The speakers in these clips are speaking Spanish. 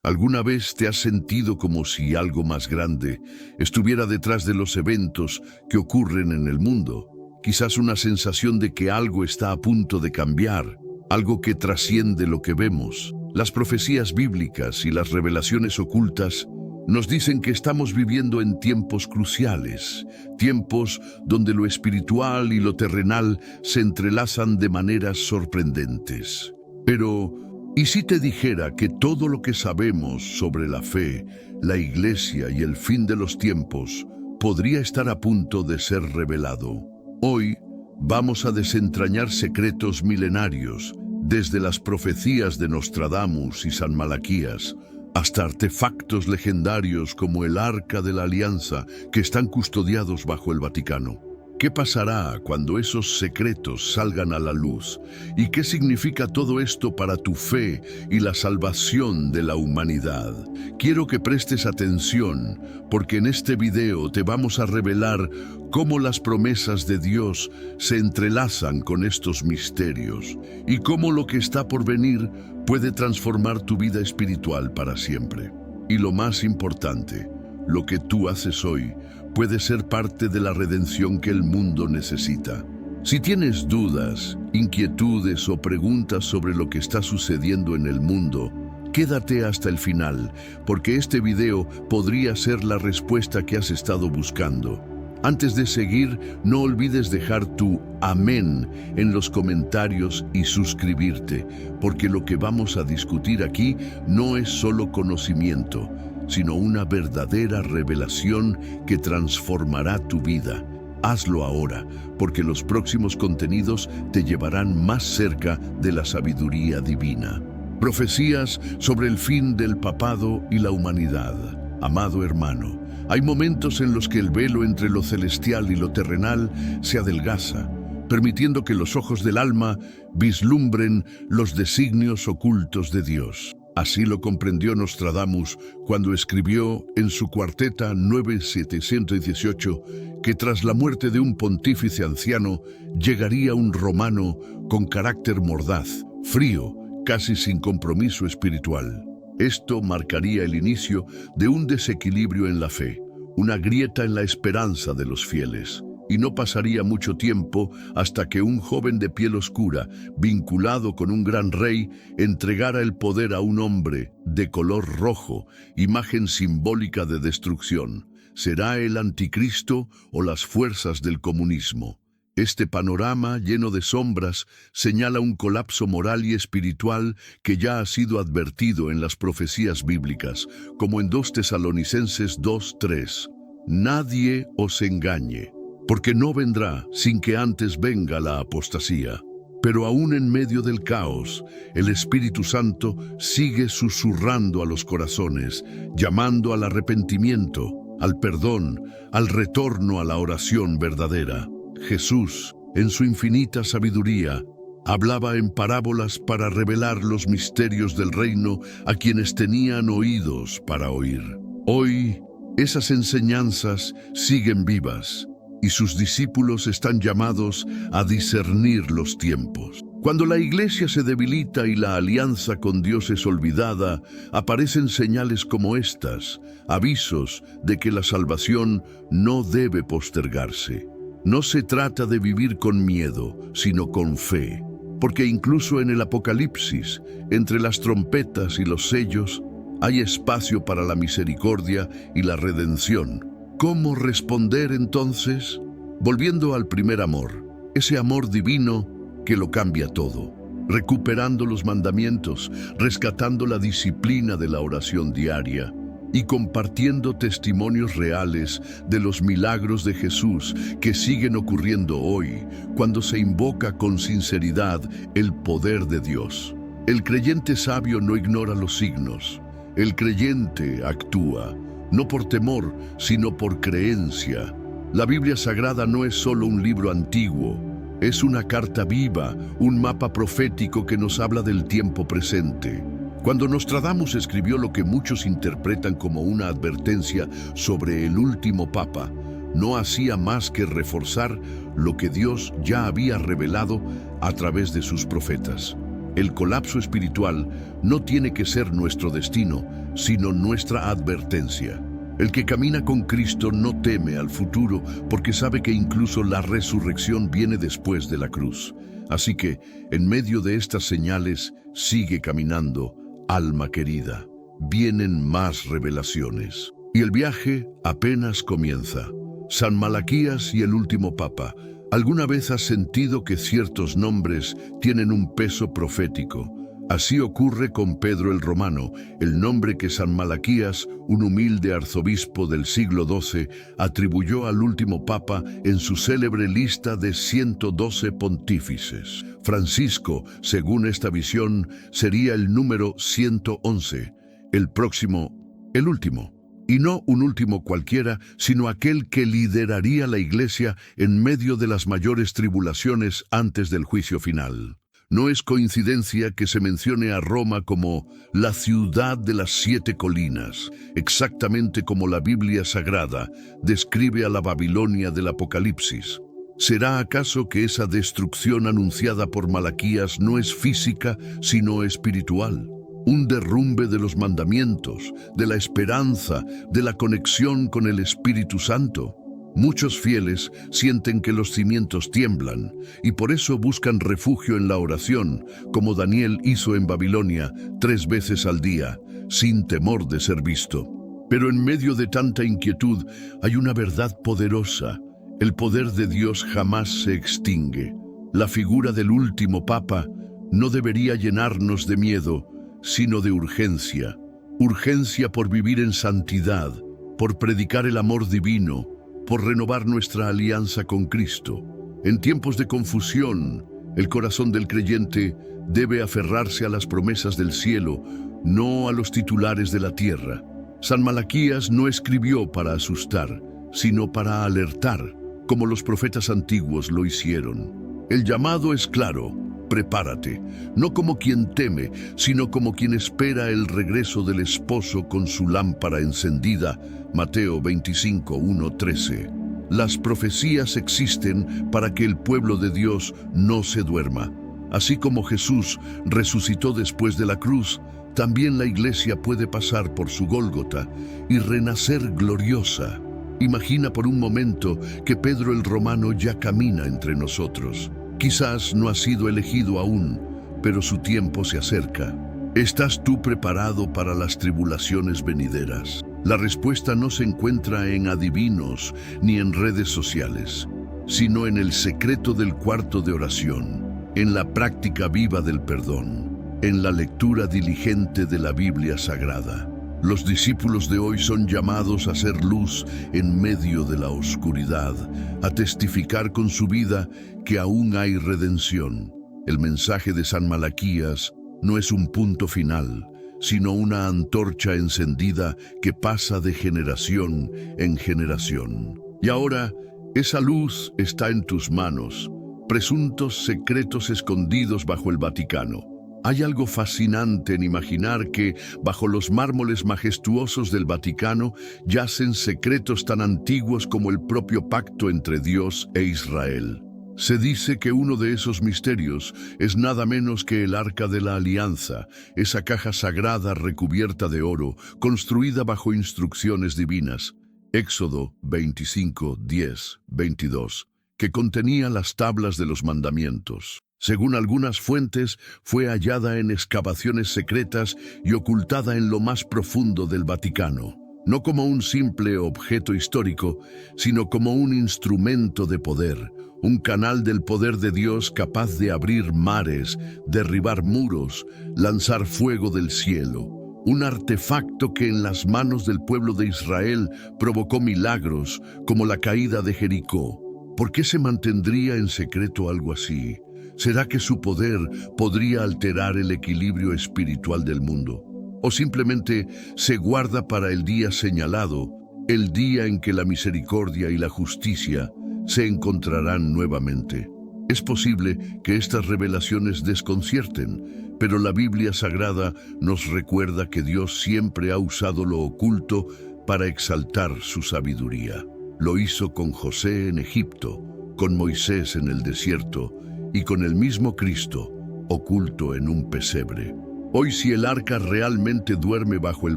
¿Alguna vez te has sentido como si algo más grande estuviera detrás de los eventos que ocurren en el mundo? Quizás una sensación de que algo está a punto de cambiar, algo que trasciende lo que vemos. Las profecías bíblicas y las revelaciones ocultas nos dicen que estamos viviendo en tiempos cruciales, tiempos donde lo espiritual y lo terrenal se entrelazan de maneras sorprendentes. Pero, ¿y si te dijera que todo lo que sabemos sobre la fe, la Iglesia y el fin de los tiempos podría estar a punto de ser revelado? Hoy vamos a desentrañar secretos milenarios, desde las profecías de Nostradamus y San Malaquías, hasta artefactos legendarios como el Arca de la Alianza que están custodiados bajo el Vaticano. ¿Qué pasará cuando esos secretos salgan a la luz? ¿Y qué significa todo esto para tu fe y la salvación de la humanidad? Quiero que prestes atención, porque en este video te vamos a revelar cómo las promesas de Dios se entrelazan con estos misterios y cómo lo que está por venir puede transformar tu vida espiritual para siempre. Y lo más importante, lo que tú haces hoy puede ser parte de la redención que el mundo necesita. Si tienes dudas, inquietudes o preguntas sobre lo que está sucediendo en el mundo, quédate hasta el final, porque este video podría ser la respuesta que has estado buscando. Antes de seguir, no olvides dejar tu amén en los comentarios y suscribirte, porque lo que vamos a discutir aquí no es solo conocimiento, sino una verdadera revelación que transformará tu vida. Hazlo ahora, porque los próximos contenidos te llevarán más cerca de la sabiduría divina. Profecías sobre el fin del papado y la humanidad. Amado hermano, hay momentos en los que el velo entre lo celestial y lo terrenal se adelgaza, permitiendo que los ojos del alma vislumbren los designios ocultos de Dios. Así lo comprendió Nostradamus cuando escribió en su cuarteta 9718 que tras la muerte de un pontífice anciano llegaría un romano con carácter mordaz, frío, casi sin compromiso espiritual. Esto marcaría el inicio de un desequilibrio en la fe, una grieta en la esperanza de los fieles. Y no pasaría mucho tiempo hasta que un joven de piel oscura, vinculado con un gran rey, entregara el poder a un hombre de color rojo, imagen simbólica de destrucción. ¿Será el anticristo o las fuerzas del comunismo? Este panorama, lleno de sombras, señala un colapso moral y espiritual que ya ha sido advertido en las profecías bíblicas, como en 2 Tesalonicenses 2:3. Nadie os engañe, porque no vendrá sin que antes venga la apostasía. Pero aún en medio del caos, el Espíritu Santo sigue susurrando a los corazones, llamando al arrepentimiento, al perdón, al retorno a la oración verdadera. Jesús, en su infinita sabiduría, hablaba en parábolas para revelar los misterios del reino a quienes tenían oídos para oír. Hoy, esas enseñanzas siguen vivas, y sus discípulos están llamados a discernir los tiempos. Cuando la Iglesia se debilita y la alianza con Dios es olvidada, aparecen señales como estas, avisos de que la salvación no debe postergarse. No se trata de vivir con miedo, sino con fe, porque incluso en el Apocalipsis, entre las trompetas y los sellos, hay espacio para la misericordia y la redención. ¿Cómo responder entonces? Volviendo al primer amor, ese amor divino que lo cambia todo, recuperando los mandamientos, rescatando la disciplina de la oración diaria y compartiendo testimonios reales de los milagros de Jesús que siguen ocurriendo hoy cuando se invoca con sinceridad el poder de Dios. El creyente sabio no ignora los signos. El creyente actúa, no por temor, sino por creencia. La Biblia Sagrada no es solo un libro antiguo, es una carta viva, un mapa profético que nos habla del tiempo presente. Cuando Nostradamus escribió lo que muchos interpretan como una advertencia sobre el último papa, no hacía más que reforzar lo que Dios ya había revelado a través de sus profetas. El colapso espiritual no tiene que ser nuestro destino, sino nuestra advertencia. El que camina con Cristo no teme al futuro porque sabe que incluso la resurrección viene después de la cruz. Así que, en medio de estas señales, sigue caminando, alma querida. Vienen más revelaciones. Y el viaje apenas comienza. San Malaquías y el último Papa. ¿Alguna vez has sentido que ciertos nombres tienen un peso profético? Así ocurre con Pedro el Romano, el nombre que San Malaquías, un humilde arzobispo del siglo XII, atribuyó al último Papa en su célebre lista de 112 pontífices. Francisco, según esta visión, sería el número 111, el próximo, el último. Y no un último cualquiera, sino aquel que lideraría la Iglesia en medio de las mayores tribulaciones antes del juicio final. No es coincidencia que se mencione a Roma como la ciudad de las 7 colinas, exactamente como la Biblia Sagrada describe a la Babilonia del Apocalipsis. ¿Será acaso que esa destrucción anunciada por Malaquías no es física, sino espiritual? Un derrumbe de los mandamientos, de la esperanza, de la conexión con el Espíritu Santo. Muchos fieles sienten que los cimientos tiemblan y por eso buscan refugio en la oración, como Daniel hizo en Babilonia 3 veces al día, sin temor de ser visto. Pero en medio de tanta inquietud hay una verdad poderosa. El poder de Dios jamás se extingue. La figura del último Papa no debería llenarnos de miedo, sino de urgencia. Urgencia por vivir en santidad, por predicar el amor divino, por renovar nuestra alianza con Cristo. En tiempos de confusión, el corazón del creyente debe aferrarse a las promesas del cielo, no a los titulares de la tierra. San Malaquías no escribió para asustar, sino para alertar, como los profetas antiguos lo hicieron. El llamado es claro: prepárate, no como quien teme, sino como quien espera el regreso del esposo con su lámpara encendida. Mateo 25, 1-13. Las profecías existen para que el pueblo de Dios no se duerma. Así como Jesús resucitó después de la cruz, también la Iglesia puede pasar por su Gólgota y renacer gloriosa. Imagina por un momento que Pedro el Romano ya camina entre nosotros. Quizás no ha sido elegido aún, pero su tiempo se acerca. ¿Estás tú preparado para las tribulaciones venideras? La respuesta no se encuentra en adivinos ni en redes sociales, sino en el secreto del cuarto de oración, en la práctica viva del perdón, en la lectura diligente de la Biblia Sagrada. Los discípulos de hoy son llamados a ser luz en medio de la oscuridad, a testificar con su vida que aún hay redención. El mensaje de San Malaquías no es un punto final, sino una antorcha encendida que pasa de generación en generación. Y ahora, esa luz está en tus manos, presuntos secretos escondidos bajo el Vaticano. Hay algo fascinante en imaginar que, bajo los mármoles majestuosos del Vaticano, yacen secretos tan antiguos como el propio pacto entre Dios e Israel. Se dice que uno de esos misterios es nada menos que el Arca de la Alianza, esa caja sagrada recubierta de oro, construida bajo instrucciones divinas. Éxodo 25, 10, 22, que contenía las tablas de los mandamientos. Según algunas fuentes, fue hallada en excavaciones secretas y ocultada en lo más profundo del Vaticano, no como un simple objeto histórico, sino como un instrumento de poder, un canal del poder de Dios capaz de abrir mares, derribar muros, lanzar fuego del cielo. Un artefacto que en las manos del pueblo de Israel provocó milagros, como la caída de Jericó. ¿Por qué se mantendría en secreto algo así? ¿Será que su poder podría alterar el equilibrio espiritual del mundo? ¿O simplemente se guarda para el día señalado, el día en que la misericordia y la justicia se encontrarán nuevamente? Es posible que estas revelaciones desconcierten, pero la Biblia Sagrada nos recuerda que Dios siempre ha usado lo oculto para exaltar su sabiduría. Lo hizo con José en Egipto, con Moisés en el desierto y con el mismo Cristo, oculto en un pesebre. Hoy, si el arca realmente duerme bajo el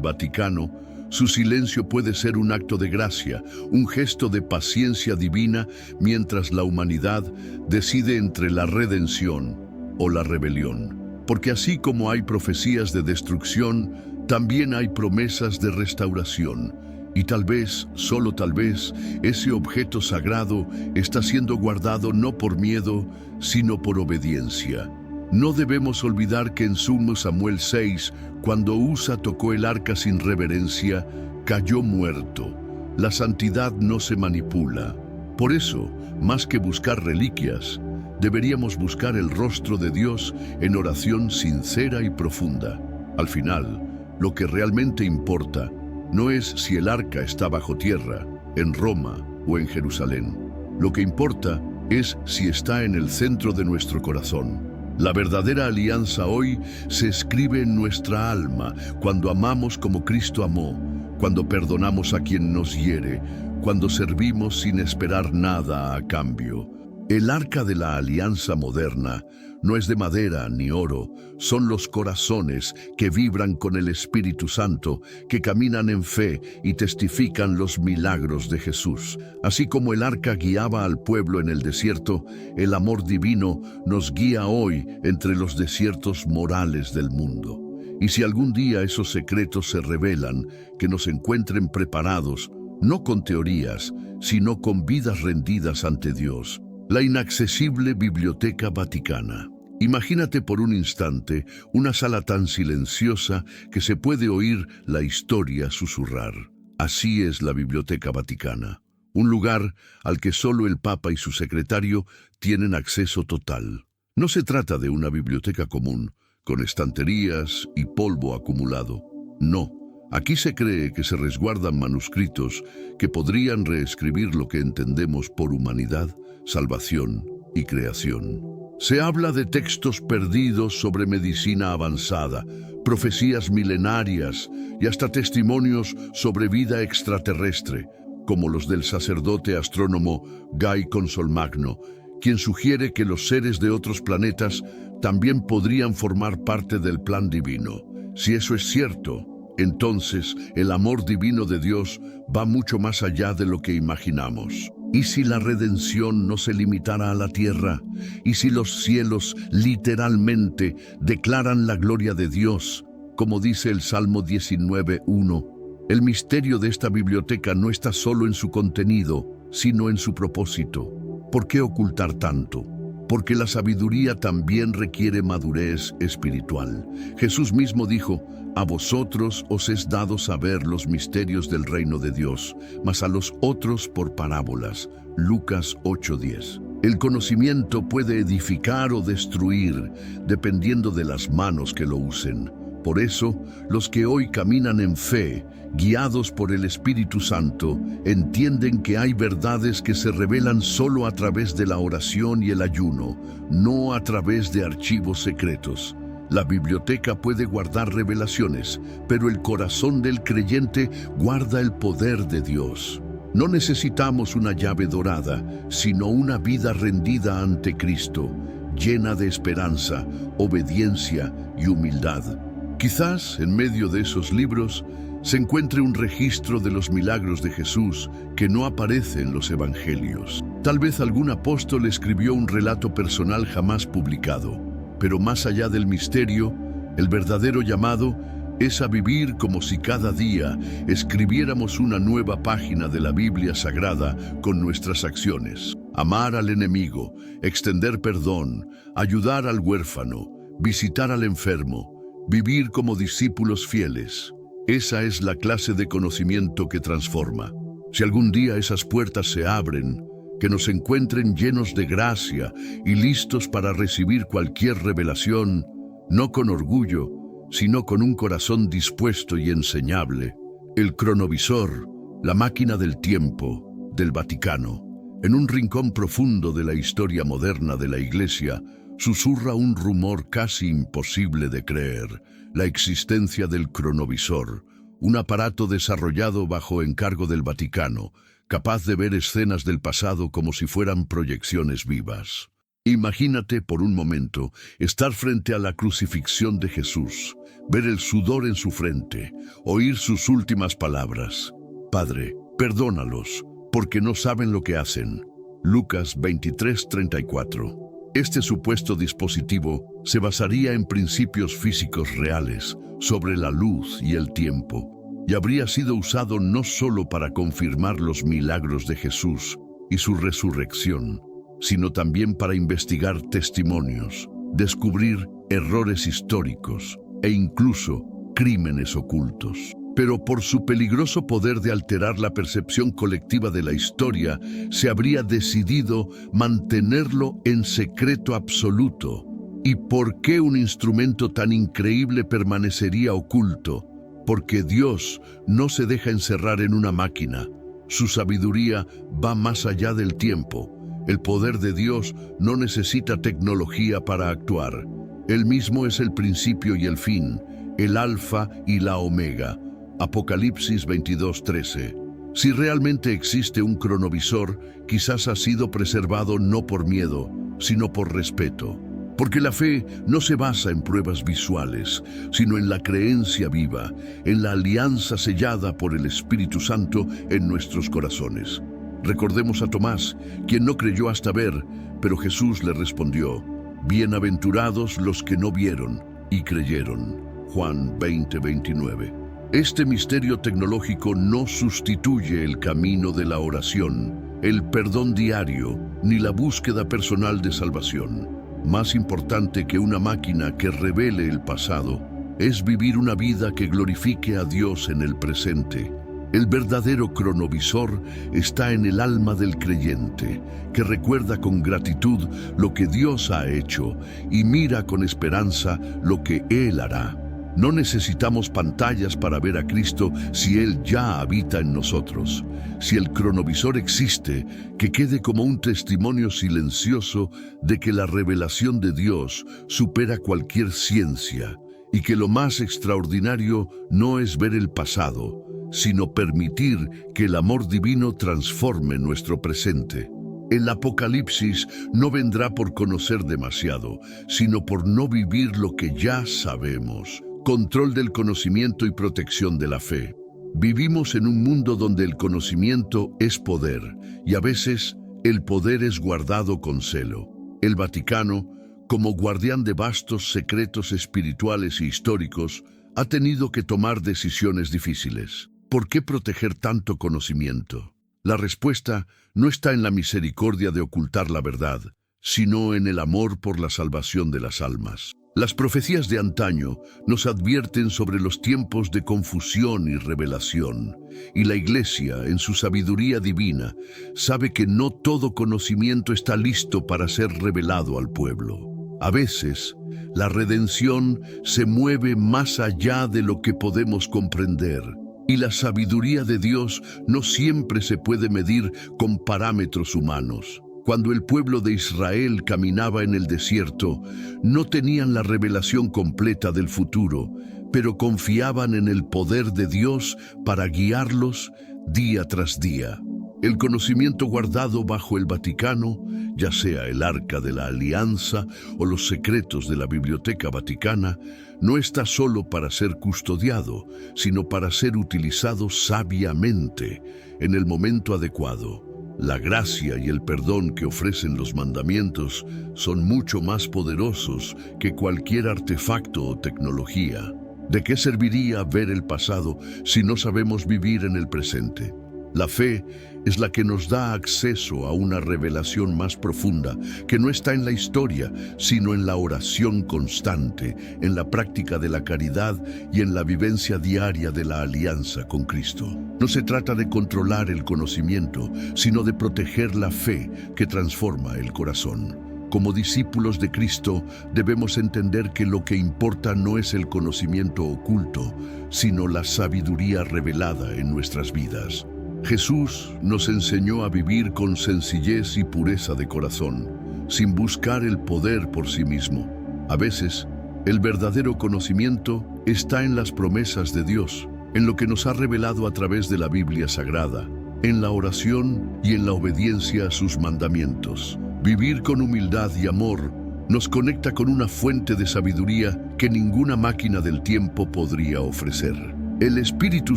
Vaticano, su silencio puede ser un acto de gracia, un gesto de paciencia divina mientras la humanidad decide entre la redención o la rebelión. Porque así como hay profecías de destrucción, también hay promesas de restauración. Y tal vez, solo tal vez, ese objeto sagrado está siendo guardado no por miedo, sino por obediencia. No debemos olvidar que en 2 Samuel 6, cuando Usa tocó el arca sin reverencia, cayó muerto. La santidad no se manipula. Por eso, más que buscar reliquias, deberíamos buscar el rostro de Dios en oración sincera y profunda. Al final, lo que realmente importa no es si el arca está bajo tierra, en Roma o en Jerusalén. Lo que importa es si está en el centro de nuestro corazón. La verdadera alianza hoy se escribe en nuestra alma cuando amamos como Cristo amó, cuando perdonamos a quien nos hiere, cuando servimos sin esperar nada a cambio. El arca de la alianza moderna no es de madera ni oro, son los corazones que vibran con el Espíritu Santo, que caminan en fe y testifican los milagros de Jesús. Así como el arca guiaba al pueblo en el desierto, el amor divino nos guía hoy entre los desiertos morales del mundo. Y si algún día esos secretos se revelan, que nos encuentren preparados, no con teorías, sino con vidas rendidas ante Dios. La inaccesible Biblioteca Vaticana. Imagínate por un instante una sala tan silenciosa que se puede oír la historia susurrar. Así es la Biblioteca Vaticana, un lugar al que solo el Papa y su secretario tienen acceso total. No se trata de una biblioteca común, con estanterías y polvo acumulado. No, aquí se cree que se resguardan manuscritos que podrían reescribir lo que entendemos por humanidad, salvación y creación. Se habla de textos perdidos sobre medicina avanzada, profecías milenarias y hasta testimonios sobre vida extraterrestre, como los del sacerdote astrónomo Guy Consolmagno, quien sugiere que los seres de otros planetas también podrían formar parte del plan divino. Si eso es cierto, entonces el amor divino de Dios va mucho más allá de lo que imaginamos. ¿Y si la redención no se limitara a la tierra? ¿Y si los cielos literalmente declaran la gloria de Dios? Como dice el Salmo 19:1, el misterio de esta biblioteca no está solo en su contenido, sino en su propósito. ¿Por qué ocultar tanto? Porque la sabiduría también requiere madurez espiritual. Jesús mismo dijo: a vosotros os es dado saber los misterios del reino de Dios, mas a los otros por parábolas. Lucas 8:10. El conocimiento puede edificar o destruir, dependiendo de las manos que lo usen. Por eso, los que hoy caminan en fe, guiados por el Espíritu Santo, entienden que hay verdades que se revelan solo a través de la oración y el ayuno, no a través de archivos secretos. La biblioteca puede guardar revelaciones, pero el corazón del creyente guarda el poder de Dios. No necesitamos una llave dorada, sino una vida rendida ante Cristo, llena de esperanza, obediencia y humildad. Quizás en medio de esos libros se encuentre un registro de los milagros de Jesús que no aparece en los evangelios. Tal vez algún apóstol escribió un relato personal jamás publicado, pero más allá del misterio, el verdadero llamado es a vivir como si cada día escribiéramos una nueva página de la Biblia Sagrada con nuestras acciones. Amar al enemigo, extender perdón, ayudar al huérfano, visitar al enfermo, vivir como discípulos fieles. Esa es la clase de conocimiento que transforma. Si algún día esas puertas se abren, que nos encuentren llenos de gracia y listos para recibir cualquier revelación, no con orgullo, sino con un corazón dispuesto y enseñable. El cronovisor, la máquina del tiempo, del Vaticano, en un rincón profundo de la historia moderna de la Iglesia, susurra un rumor casi imposible de creer: la existencia del cronovisor, un aparato desarrollado bajo encargo del Vaticano, capaz de ver escenas del pasado como si fueran proyecciones vivas. Imagínate por un momento estar frente a la crucifixión de Jesús, ver el sudor en su frente, oír sus últimas palabras. Padre, perdónalos, porque no saben lo que hacen. Lucas 23:34. Este supuesto dispositivo se basaría en principios físicos reales sobre la luz y el tiempo, y habría sido usado no solo para confirmar los milagros de Jesús y su resurrección, sino también para investigar testimonios, descubrir errores históricos e incluso crímenes ocultos. Pero por su peligroso poder de alterar la percepción colectiva de la historia, se habría decidido mantenerlo en secreto absoluto. ¿Y por qué un instrumento tan increíble permanecería oculto? Porque Dios no se deja encerrar en una máquina. Su sabiduría va más allá del tiempo. El poder de Dios no necesita tecnología para actuar. Él mismo es el principio y el fin, el alfa y la omega. Apocalipsis 22:13. Si realmente existe un cronovisor, quizás ha sido preservado no por miedo, sino por respeto. Porque la fe no se basa en pruebas visuales, sino en la creencia viva, en la alianza sellada por el Espíritu Santo en nuestros corazones. Recordemos a Tomás, quien no creyó hasta ver, pero Jesús le respondió: bienaventurados los que no vieron y creyeron. Juan 20:29. Este misterio tecnológico no sustituye el camino de la oración, el perdón diario, ni la búsqueda personal de salvación. Más importante que una máquina que revele el pasado, es vivir una vida que glorifique a Dios en el presente. El verdadero cronovisor está en el alma del creyente, que recuerda con gratitud lo que Dios ha hecho y mira con esperanza lo que Él hará. No necesitamos pantallas para ver a Cristo si Él ya habita en nosotros. Si el cronovisor existe, que quede como un testimonio silencioso de que la revelación de Dios supera cualquier ciencia y que lo más extraordinario no es ver el pasado, sino permitir que el amor divino transforme nuestro presente. El Apocalipsis no vendrá por conocer demasiado, sino por no vivir lo que ya sabemos. Control del conocimiento y protección de la fe. Vivimos en un mundo donde el conocimiento es poder, y a veces el poder es guardado con celo. El Vaticano, como guardián de vastos secretos espirituales e históricos, ha tenido que tomar decisiones difíciles. ¿Por qué proteger tanto conocimiento? La respuesta no está en la misericordia de ocultar la verdad, sino en el amor por la salvación de las almas. Las profecías de antaño nos advierten sobre los tiempos de confusión y revelación, y la Iglesia, en su sabiduría divina, sabe que no todo conocimiento está listo para ser revelado al pueblo. A veces, la redención se mueve más allá de lo que podemos comprender, y la sabiduría de Dios no siempre se puede medir con parámetros humanos. Cuando el pueblo de Israel caminaba en el desierto, no tenían la revelación completa del futuro, pero confiaban en el poder de Dios para guiarlos día tras día. El conocimiento guardado bajo el Vaticano, ya sea el Arca de la Alianza o los secretos de la Biblioteca Vaticana, no está solo para ser custodiado, sino para ser utilizado sabiamente en el momento adecuado. La gracia y el perdón que ofrecen los mandamientos son mucho más poderosos que cualquier artefacto o tecnología. ¿De qué serviría ver el pasado si no sabemos vivir en el presente? La fe es la que nos da acceso a una revelación más profunda, que no está en la historia, sino en la oración constante, en la práctica de la caridad y en la vivencia diaria de la alianza con Cristo. No se trata de controlar el conocimiento, sino de proteger la fe que transforma el corazón. Como discípulos de Cristo, debemos entender que lo que importa no es el conocimiento oculto, sino la sabiduría revelada en nuestras vidas. Jesús nos enseñó a vivir con sencillez y pureza de corazón, sin buscar el poder por sí mismo. A veces, el verdadero conocimiento está en las promesas de Dios, en lo que nos ha revelado a través de la Biblia Sagrada, en la oración y en la obediencia a sus mandamientos. Vivir con humildad y amor nos conecta con una fuente de sabiduría que ninguna máquina del tiempo podría ofrecer. El Espíritu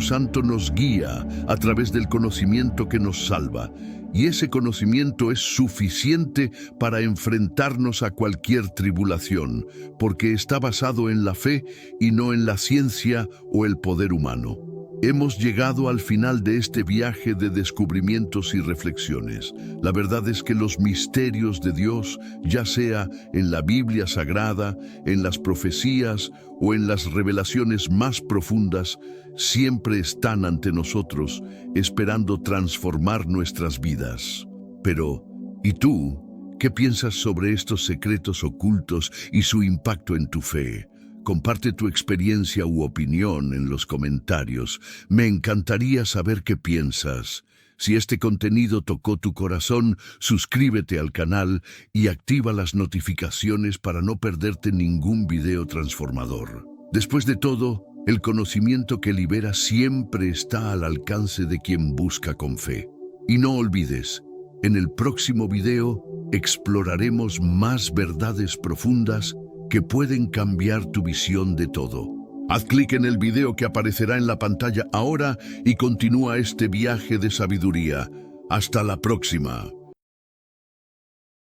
Santo nos guía a través del conocimiento que nos salva, y ese conocimiento es suficiente para enfrentarnos a cualquier tribulación, porque está basado en la fe y no en la ciencia o el poder humano. Hemos llegado al final de este viaje de descubrimientos y reflexiones. La verdad es que los misterios de Dios, ya sea en la Biblia Sagrada, en las profecías o en las revelaciones más profundas, siempre están ante nosotros, esperando transformar nuestras vidas. Pero, ¿y tú? ¿Qué piensas sobre estos secretos ocultos y su impacto en tu fe? Comparte tu experiencia u opinión en los comentarios. Me encantaría saber qué piensas. Si este contenido tocó tu corazón, suscríbete al canal y activa las notificaciones para no perderte ningún video transformador. Después de todo, el conocimiento que libera siempre está al alcance de quien busca con fe. Y no olvides, en el próximo video exploraremos más verdades profundas que pueden cambiar tu visión de todo. Haz clic en el video que aparecerá en la pantalla ahora y continúa este viaje de sabiduría. Hasta la próxima.